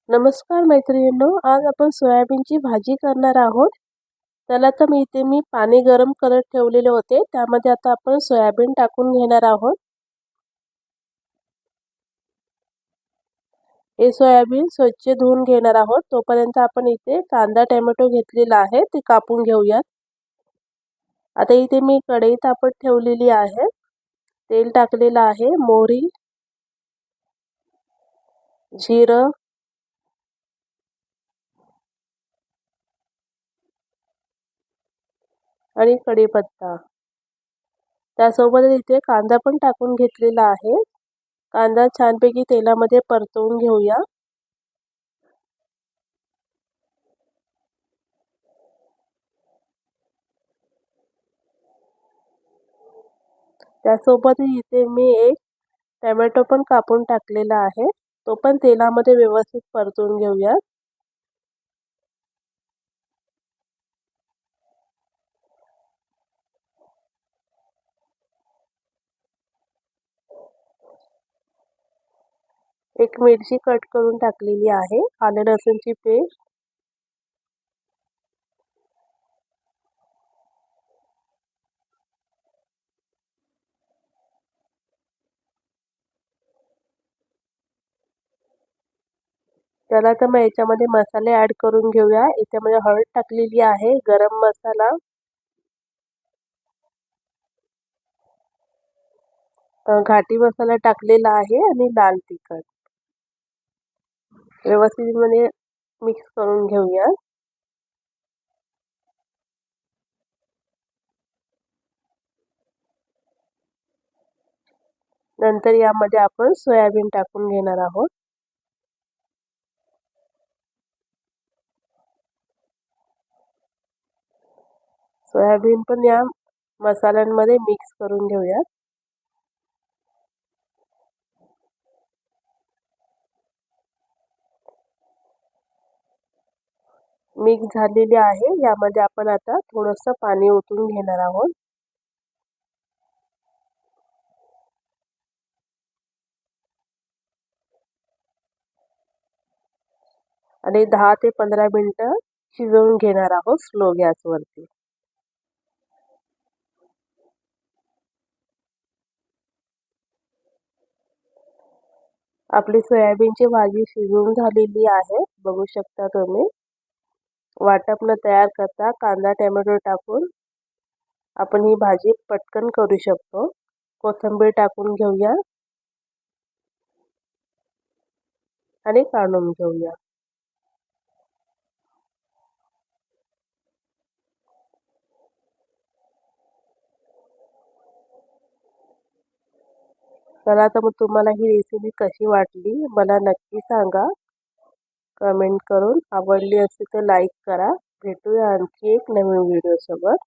नमस्कार मैत्रिणींनो, आज आपण सोयाबीनची भाजी करणार आहोत। त्याला तर मी पाणी गरम करत ठेवलेले होते। त्यामध्ये आता आपण सोयाबीन टाकून घेणार आहोत। हे सोयाबीन स्वच्छ धुवून घेणार आहोत। तोपर्यंत आपण इथे कांदा टोमॅटो घेतलेला आहे ते कापून घेऊयात। आता इथे मी कढई तापत ठेवलेली आहे। तेल टाकलेलं आहे, मोहरी, जिरं, आणि कढीपत्ता। त्यासोबत इथे कांदा पण टाकून घेतलेला आहे। कांदा छानपैकी तेलामध्ये परतवून घेऊया। त्यासोबत इथे मी एक टोमॅटो पण कापून टाकलेला आहे। तो पण तेलामध्ये व्यवस्थित परतून घेऊया। एक मिरची कट करून टाकलेली आहे, आलं लसूणची पेस्ट, त्याला तर मग याच्यामध्ये मसाले ऍड करून घेऊया। इथे म्हणजे हळद टाकलेली आहे, गरम मसाला, घाटी मसाला टाकलेला आहे आणि लाल तिखट। व्यवस्थित म्हणजे मिक्स करून घेऊया। नंतर यामध्ये आपण सोयाबीन टाकून घेणार आहोत। सोयाबीन पण या मसाल्यांमध्ये मिक्स करून घेऊया। मिक्स झालेली आहे। यामध्ये आपण आता थोडंसं पाणी ओतून घेणार आहोत। आणि 10 ते 15 मिनिटं शिजवून घेणार आहोत स्लो गॅसवरती। आपली सोयाबीनची भाजी शिजवून झालेली आहे, बघू शकता तुम्ही। वाटप न तयार करता कांदा टोमॅटो टाकून आपण ही भाजी पटकन करू शकतो। कोथिंबीर टाकून घेऊया आणि काढून घेऊया। चला तर मग तुम्हाला ही रेसिपी कशी वाटली मला नक्की सांगा कमेंट करून। आवडली असेल तर लाईक करा। भेटूया आणखी एक नवीन व्हिडिओ सोबत।